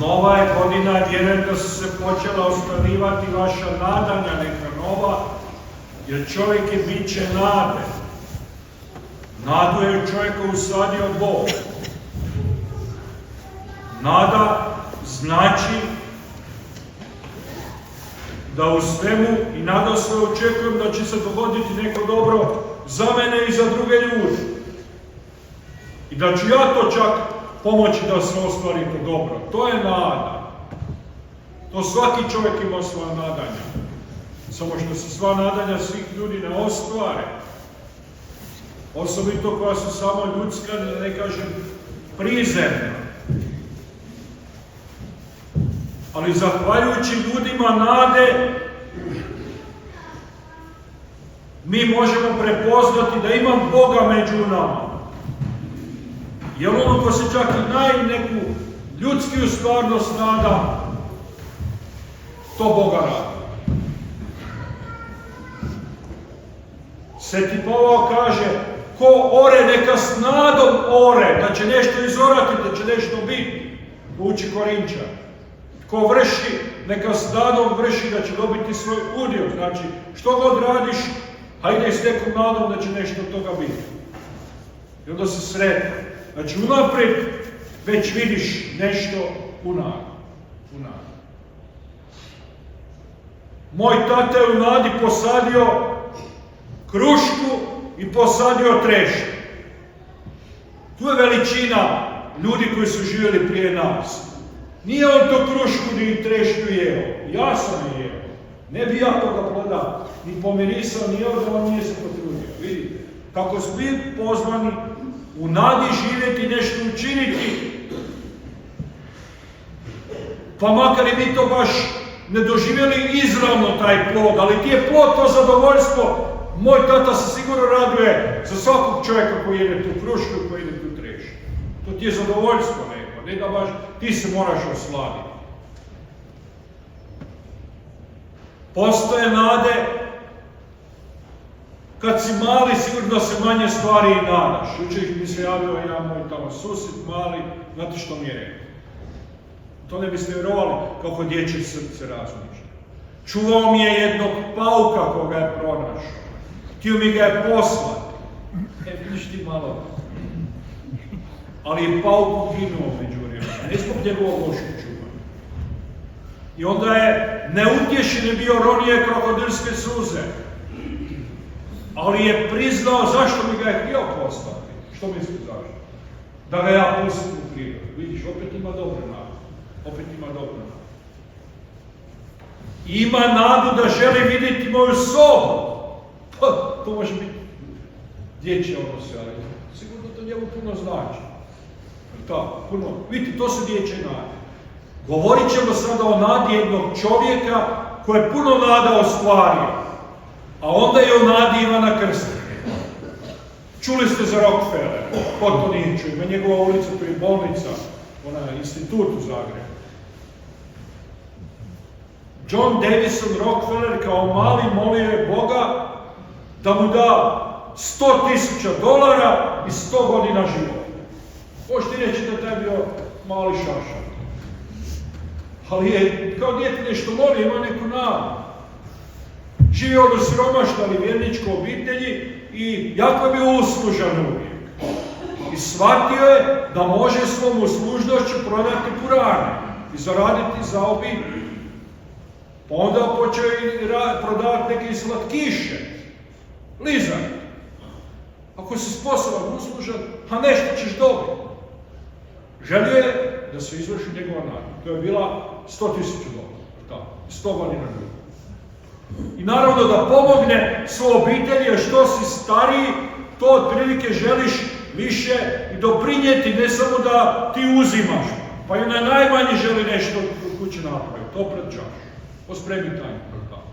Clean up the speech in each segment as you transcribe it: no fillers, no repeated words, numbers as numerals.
Nova je godina, vjerujem da su se počela ostvarivati vaša nadanja, neka nova, jer čovjek je biće nade. Nadu je u čovjeka usadio Bog. Nada znači da u svemu i nadasve očekujem da će se dogoditi neko dobro za mene i za druge ljude. I da ću ja to čak pomoći da se ostvari to dobro. To je nada. To svaki čovjek ima svoja nadanja. Samo što se sva nadanja svih ljudi ne ostvare. Osobito koja su samo ljudska, da ne kažem prizemna. Ali zahvaljujući ljudima nade, mi možemo prepoznati da imam Boga među nama. Jer ono ko se čak i najneku ljudskiju stvarnost nada, to Boga radi. Sveti Pavao kaže, ko ore neka s nadom ore, da će nešto izorati, da će nešto biti, uči Korinčan. Ko vrši, neka s nadom vrši da će dobiti svoj udio. Znači, što god radiš, hajde s nekom nadom da će nešto od toga biti. I onda se sretne. Znači, unaprijed već vidiš nešto u nadu. Moj tata je u nadi posadio krušku i posadio trešnju. Tu je veličina ljudi koji su živjeli prije nas. Nije on to krušku ni trešnju jeo. Ja sam je jeo. Ne bi ja toga ploda ni pomirisao, ni jeo da on nije se potrudio. Vidite, kako smo bili pozvani u nadi živjeti, nešto učiniti, pa makar i mi to baš ne doživjeli izravno taj plod, ali ti je plod to zadovoljstvo. Moj tata se sigurno raduje za svakog čovjeka koji jede tu krušku i koji jede tu trešnju. To ti je zadovoljstvo neko, ne da baš ti se moraš osladiti. Postoje nade, kad si mali, sigurno se manje stvari i nadaš. Jučer mi se javio jedan moj tamo susjed mali, znate što mi je rekao? To ne biste vjerovali kako dječje srce razmišlja. Čuvao mi je jednog pauka koga je pronašao. Htio mi ga je poslati. Vidiš ti malo. Ali je pauk uginuo među vremena, ne zbog njegovog lošeg čuvanja. I onda je neutješen je bio, ronije krokodilske suze. Ali je priznao zašto mi ga je htio poslati. Što misli zašto? Da ga ja pustim u prirodu. Vidiš, opet ima dobro nadu. Ima nadu da želi vidjeti moju sobu. Pa, to može biti dječje odnose, ali sigurno to njemu puno znači. Tako, puno. Vidite, to su dječje nade. Govorit ćemo sada o nadi jednog čovjeka koji je puno nada ostvario. A onda je o nadi Ivana Krstitelja. Čuli ste za Rockefeller, ko to nije čuo, ima njegova ulica prije bolnica, onaj institut u Zagrebu. John Davison Rockefeller kao mali molio je Boga da mu da $100,000 i 100 godina života. Možete reći da taj bio mali šašar. Ali je kao dijete nešto molio, ima neku nadu. Živio od siromaštva ali vjerničke obitelji i jako je bio uslužan uvijek. I shvatio je da može svom uslužnošću prodati purane i zaraditi za obitelj. Pa onda počeo i prodavati neke slatkiše, lizanje. Ako si sposoban, uslužan, a nešto ćeš dobiti. Želio je da se izvrši njegova nada. To je bila $100,000, 100 godina ljudi. I naravno da pomogne svoj obitelji, a što si stariji, to otprilike želiš više i doprinijeti, ne samo da ti uzimaš. Pa i onaj najmanji želi nešto u kući napraviti, to pred čašu. Pospremi taj program.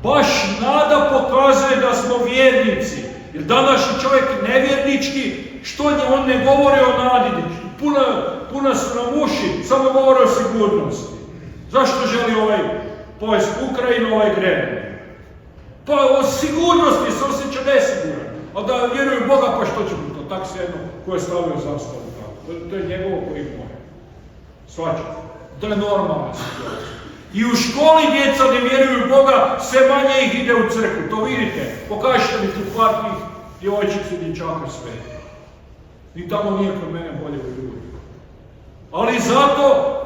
Baš nada pokazuje da smo vjernici. Jer današnji čovjek nevjernički, što on ne govori o nadi, puna su nam uši, samo govori o sigurnosti. Zašto želi pojesti Ukrajinu, Grenland? Pa o sigurnosti se osjeća nesiguran. A da vjeruju Boga, pa što će mu to? Tak se jedno ko je stavio zastavu. To je njegovo koji moje. Svačate. To je normalna situacija. I u školi djeca ne vjeruju Boga, sve manje ih ide u crkvu. To vidite. Pokažite mi tu par tih djevojčica i dječaka sve. Ni tamo nije kod mene bolje u ljudi. Ali zato,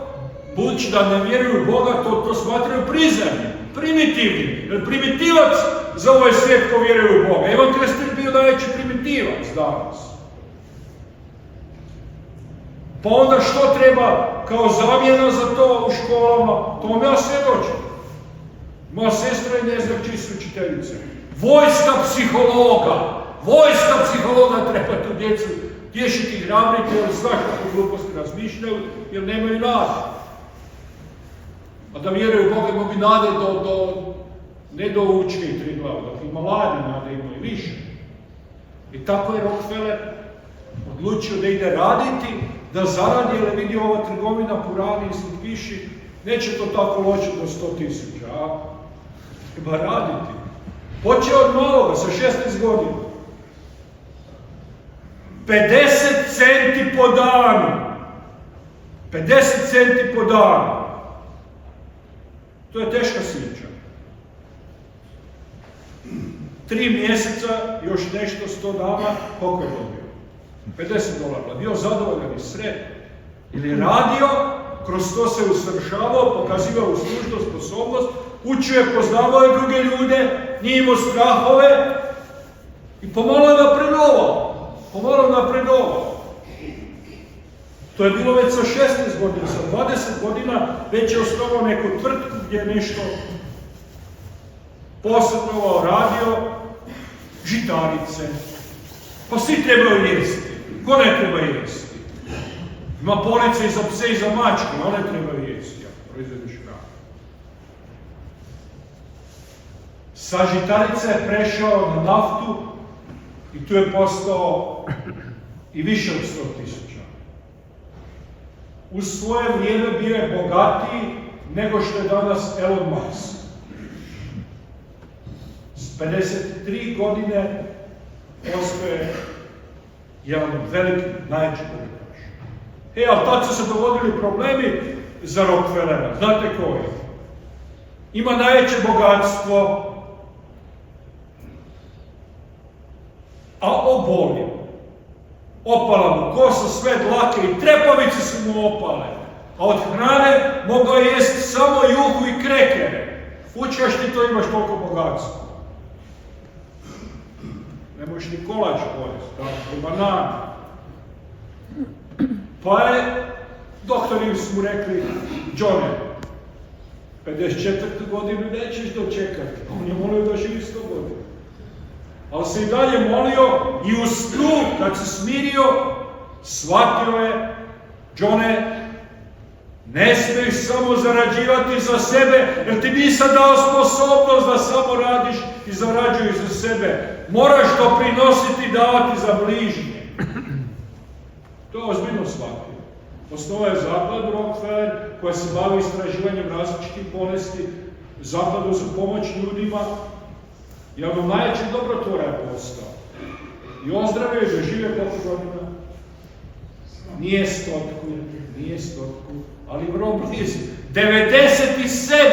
budući da ne vjeruju Boga, to smatraju prizemnim, primitivnim. Jer primitivac za ovaj svijet ko vjeruje u Boga. Ivan Krstitelj bio najveći primitivac danas. Pa onda što treba kao zamjena za to u školama? To vam ja svjedočim. Moja sestra i njezina čiji su učiteljice. Vojska psihologa treba tu djecu tješiti i hrabriti, jer znaš kako gluposti razmišljaju, jer nemaju nade. A da vjeruju u Boga imaju bi nade ne do učke i 3 glave, dok ima mladi nade imaju više. I tako je Rockefeller odlučio da ide raditi, da zaradi, jer vidi ova trgovina po radi i slikiši, neće to tako loše do 100.000, a treba raditi. Počeo od maloga, sa 16 godina. 50 centi po danu. 50 centi po danu. To je teška sviđa. 3 mjeseca, još nešto, 100 dana, koliko je dobio? $50. Bio zadovoljan i sretan. Ili je radio, kroz to se usavršavao, pokazivao služnost, sposobnost, učio je, poznavao je druge ljude, nije imao strahove i pomalo je napredovao. To je bilo već sa 16 godina, sa 20 godina već je osnovao neku tvrtku gdje je nešto posredovao, radio, žitarice. Pa svi trebaju jesti. Ko ne treba jesti? Ima police i za pse i za mačke, one trebaju jesti, ako proizvedeš hranu. Sa žitarice je prešao na naftu i tu je postao i više od 100.000. U svoje vrijeme bio je bogatiji nego što je danas Elon Musk. S 53 godine postoje jedan veliki, najveći bogataš. Ali tad su se dogodili problemi za Rockefellera. Znate koji? Ima najveće bogatstvo, a obolio. Opala mu kosa, sve dlake i trepavice su mu opale. A od hrane mogao jesti samo juhu i krekere. Fučkaš ti to, imaš toliko bogatstva. Ne možeš ni kolač pojesti, tako, banane. Pa je, doktori su mu rekli, Johne, 54. godinu nećeš dočekati. On je molio da živi 100 godina. Ali se i dalje molio i u snu, kad se smirio, shvatio je, Johne, ne smiješ samo zarađivati za sebe, jer ti nisam dao sposobnost da samo radiš i zarađuješ za sebe. Moraš doprinositi i davati za bližnje. To je ozbiljno shvatio. Osnovao je zakladu Rockefeller, koja se bavi istraživanjem različitih bolesti, zakladu za pomoć ljudima. I ono najveći dobrotvora je postao. I ozdravio je doživio koliko godina. Nije 100, ali vrlo blizu. 97!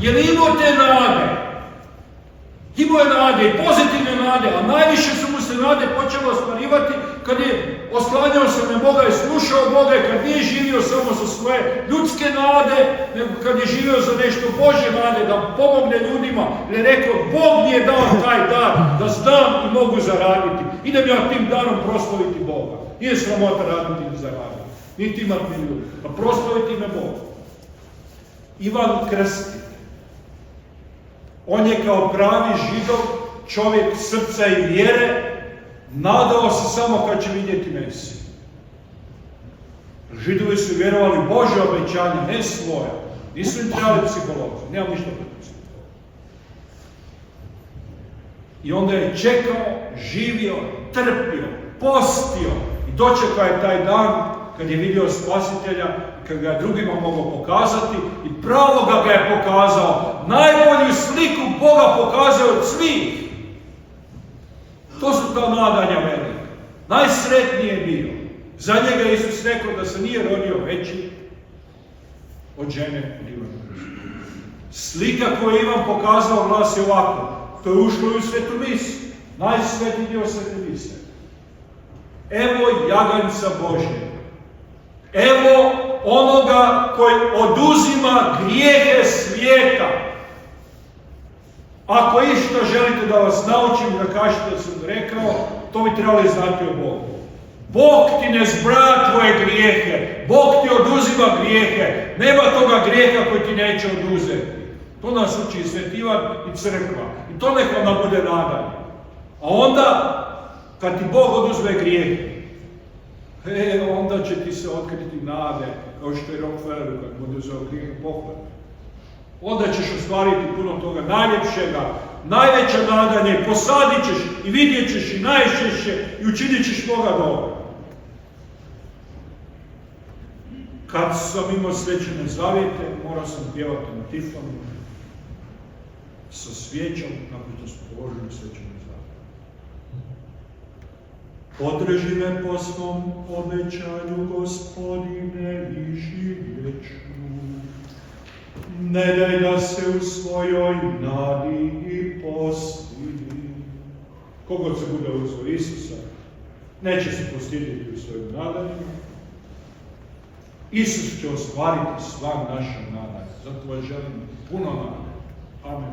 Je li imao te nade? Imao je nade i pozitivne nade, a najviše su mu se nade počelo ostvarivati kad je oslanjao se na Boga i slušao Boga i kad nije živio samo za svoje ljudske nade, nego kad je živio za nešto Božje nade, da pomogne ljudima, jer je rekao, Bog mi je dao taj dar, da znam i mogu zaraditi. Idem ja tim danom proslaviti Boga. Nije sramota raditi i zaraditi, niti imati ljudi, a proslaviti ime Boga. Ivan Krstitelj. On je kao pravi Židov, čovjek srca i vjere, nadao se samo kad će vidjeti Mesiju. Židovi su vjerovali Božje obećanje, ne svoje. Nisu im trebali psiholozi, nemam ništa protiv psihologa. I onda je čekao, živio, trpio, postio i dočekao je taj dan kad je vidio Spasitelja, kad ga je drugima mogao pokazati i pravo ga je pokazao. Najbolju sliku Boga pokazao od svih. To su ta nadanja velika. Najsretniji je bio. Za njega Isus rekao da se nije rodio veći od žene od Ivana Krstitelja. Slika koju je Ivan pokazao glasi ovako. To je ušlo i u Svetu misu. Najsvetiji dio Svete mise. Evo jaganjca Božje. Evo onoga koji oduzima grijehe svijeta. Ako išta želite da vas naučim, da kažete da sam rekao, to bi trebali znati o Bogu. Bog ti ne zbraja tvoje grijehe. Bog ti oduzima grijehe. Nema toga grijeha koji ti neće oduzeti. To nas uči i Sveti Ivan i crkva. I to neka nam bude nadanje. A onda, kad ti Bog oduzme grijehe, onda će ti se otkriti nade, kao što je Rockefelleru kad mu oduzeo grijehe pohvale. Onda ćeš ostvariti puno toga najljepšega, najveće nadanje, posadit ćeš i vidjet ćeš i najčešće i učinit ćeš toga dobro. Kad sam imao svečane zavjete, morao sam pjevati na tifonu sa svijećom nakon što smo položili svečane zavjete. Podrži me po svom obećanju, Gospodine, i živjet ću. Ne daj da se u svojoj nadi i postidim. Kogod se bude uzeo Isusa, neće se postiditi u svojim nadanjima. Isus će ostvariti sva naša nadanja. Zato vas želim puno nade. Amen.